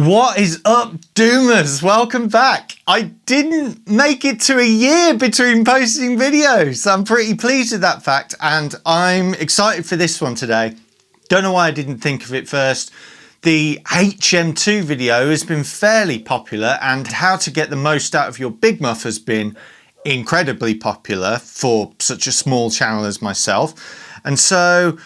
What is up, Doomers? Welcome back. I didn't make it to a year between posting videos. I'm pretty pleased with that fact, and I'm excited for this one today. Don't know why I didn't think of it first. The HM2 video has been fairly popular, and how to get the most out of your big muff has been incredibly popular for such a small channel as myself. And so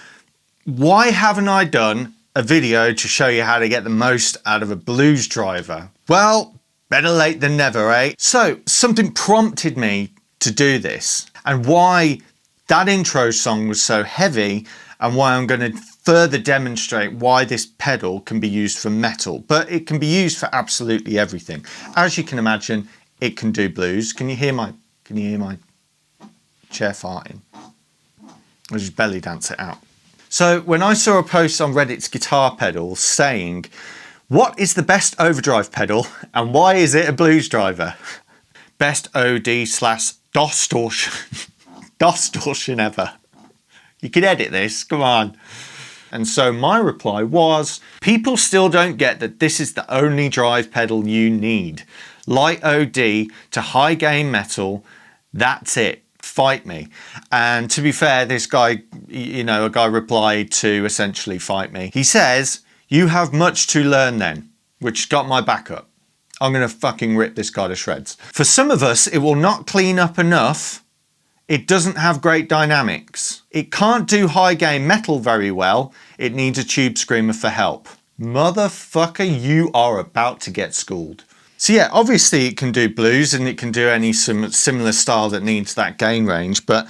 why haven't I done a video to show you how to get the most out of a blues driver? Well, better late than never, eh? So something prompted me to do this, and why that intro song was so heavy, and why I'm going to further demonstrate why this pedal can be used for metal, but it can be used for absolutely everything. As you can imagine, it can do blues. Can you hear my chair farting? I'll just belly dance it out. So when I saw a post on Reddit's guitar pedal saying, what is the best overdrive pedal and why is it a blues driver? Best OD/distortion distortion ever. You can edit this, come on. And so my reply was, people still don't get that this is the only drive pedal you need. Light OD to high gain metal, that's it. Fight me. And to be fair, this guy, a guy replied to essentially fight me. He says, you have much to learn then, which got my back up. I'm going to fucking rip this guy to shreds. For some of us, it will not clean up enough. It doesn't have great dynamics. It can't do high gain metal very well. It needs a tube screamer for help. Motherfucker, you are about to get schooled. So yeah, obviously it can do blues and it can do any similar style that needs that gain range, but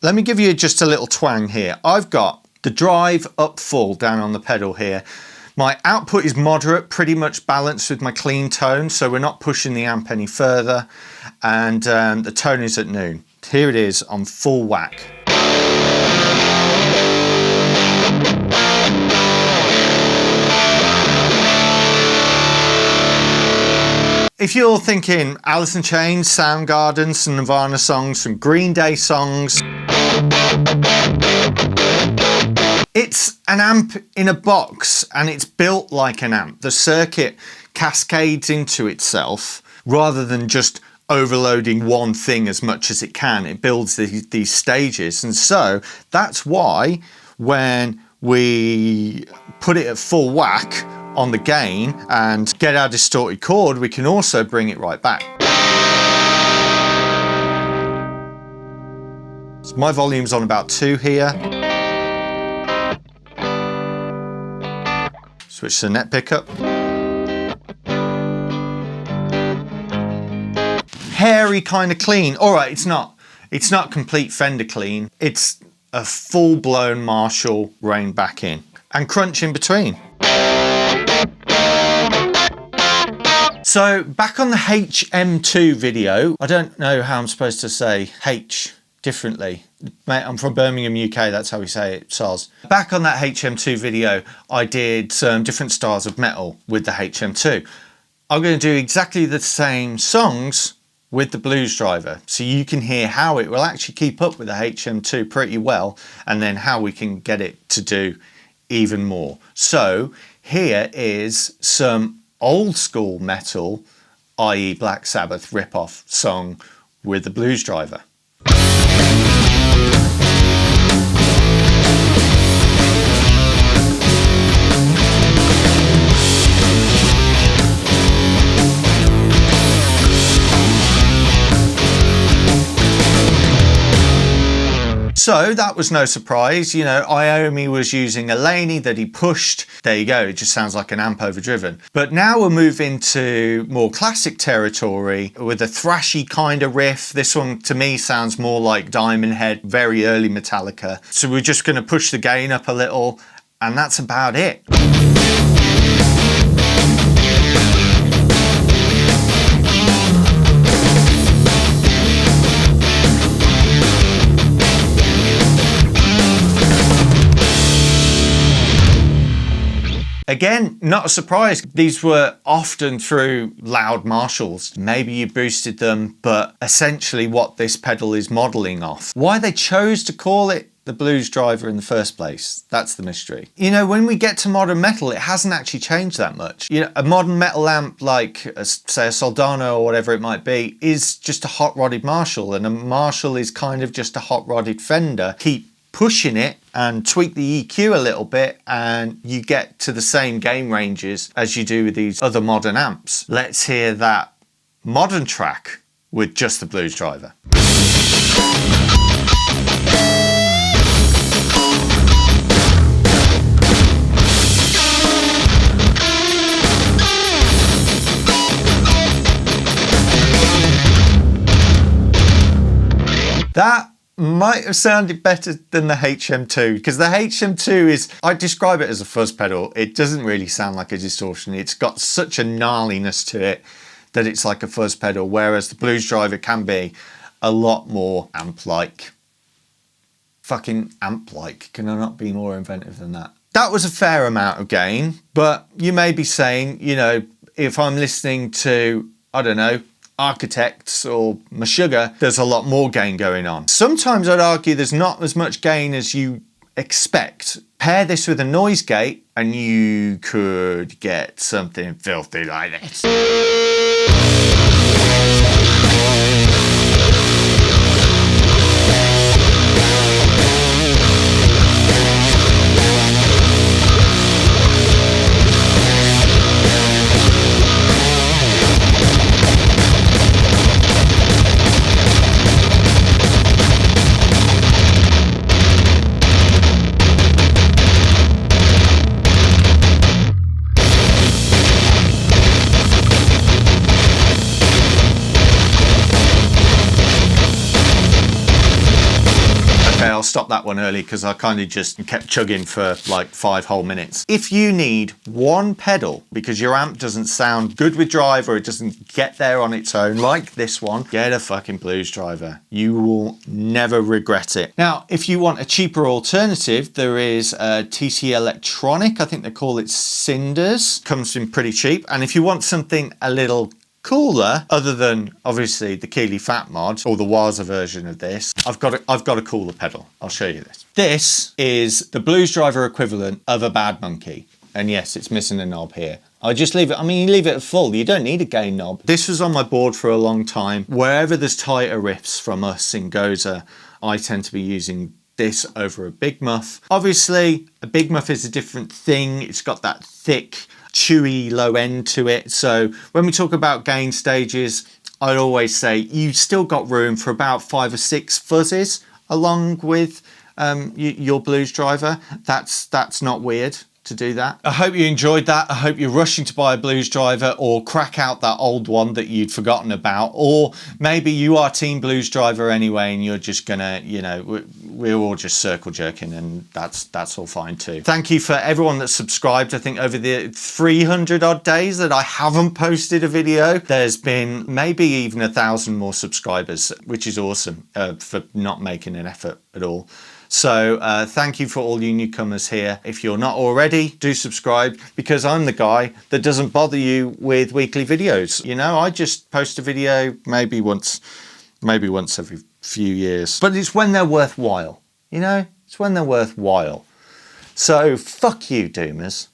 let me give you just a little twang here. I've got the drive up full down on the pedal here. My output is moderate, pretty much balanced with my clean tone, so we're not pushing the amp any further, and the tone is at noon. Here it is on full whack. If you're thinking Alice in Chains, Soundgarden, some Nirvana songs, some Green Day songs, it's an amp in a box and it's built like an amp. The circuit cascades into itself rather than just overloading one thing as much as it can. It builds these stages, and so that's why when we put it at full whack on the gain and get our distorted chord, we can also bring it right back. So my volume's on about 2 here. Switch to the net pickup. Hairy kind of clean. All right, it's not complete Fender clean. It's a full-blown Marshall rein back in and crunch in between. So back on the HM2 video, I don't know how I'm supposed to say H differently. Mate, I'm from Birmingham, UK, that's how we say it, soz. Back on that HM2 video, I did some different styles of metal with the HM2. I'm going to do exactly the same songs with the blues driver, so you can hear how it will actually keep up with the HM2 pretty well, and then how we can get it to do even more. So here is some old school metal, i.e. Black Sabbath rip-off song with the blues driver. So that was no surprise, Iommi was using a Laney that he pushed. There you go, it just sounds like an amp overdriven. But now we'll move into more classic territory with a thrashy kind of riff. This one to me sounds more like Diamond Head, very early Metallica. So we're just going to push the gain up a little, and that's about it. Again, not a surprise. These were often through loud Marshalls. Maybe you boosted them, but essentially what this pedal is modeling off. Why they chose to call it the blues driver in the first place? That's the mystery. You know, when we get to modern metal, it hasn't actually changed that much. You know, a modern metal amp like, say, a Soldano or whatever it might be, is just a hot-rodded Marshall, and a Marshall is kind of just a hot-rodded Fender. Keep pushing it and tweak the EQ a little bit and you get to the same gain ranges as you do with these other modern amps. Let's hear that modern track with just the blues driver. That might have sounded better than the HM2, because the HM2 is, I describe it as a fuzz pedal. It doesn't really sound like a distortion. It's got such a gnarliness to it that it's like a fuzz pedal, whereas the blues driver can be a lot more amp-like. Fucking amp-like. Can I not be more inventive than that? That was a fair amount of gain, but you may be saying, you know, if I'm listening to, I don't know, Architects or Meshuggah, there's a lot more gain going on. Sometimes I'd argue there's not as much gain as you expect. Pair this with a noise gate and you could get something filthy like this. I'll stop that one early because I kind of just kept chugging for like 5 whole minutes. If you need one pedal because your amp doesn't sound good with drive or it doesn't get there on its own, like this one, get a fucking blues driver. You will never regret it. Now, if you want a cheaper alternative, there is a TC Electronic. I think they call it Cinders. Comes in pretty cheap. And if you want something a little cooler, other than obviously the Keeley Fat mod or the Waza version of this, I've got a cooler pedal. I'll show you this. This is the blues driver equivalent of a Bad Monkey. And yes, it's missing a knob here. I just leave it, I mean, you leave it at full. You don't need a gain knob. This was on my board for a long time. Wherever there's tighter riffs from us in Goza, I tend to be using this over a Big Muff. Obviously, a Big Muff is a different thing. It's got that thick, chewy low end to it. So when we talk about gain stages, I'd always say you've still got room for about 5 or 6 fuzzes along with your blues driver. That's not weird to do that. I hope you enjoyed that. I hope you're rushing to buy a blues driver or crack out that old one that you'd forgotten about, or maybe you are team blues driver anyway and you're just gonna, you know, we're all just circle jerking, and that's all fine too. Thank you for everyone that's subscribed. I think over the 300 odd days that I haven't posted a video, there's been maybe even 1,000 more subscribers, which is awesome for not making an effort at all. So thank you for all you newcomers here. If you're not already, do subscribe, because I'm the guy that doesn't bother you with weekly videos. You know, I just post a video maybe once every few years. But it's when they're worthwhile, you know? It's when they're worthwhile. So fuck you, Doomers.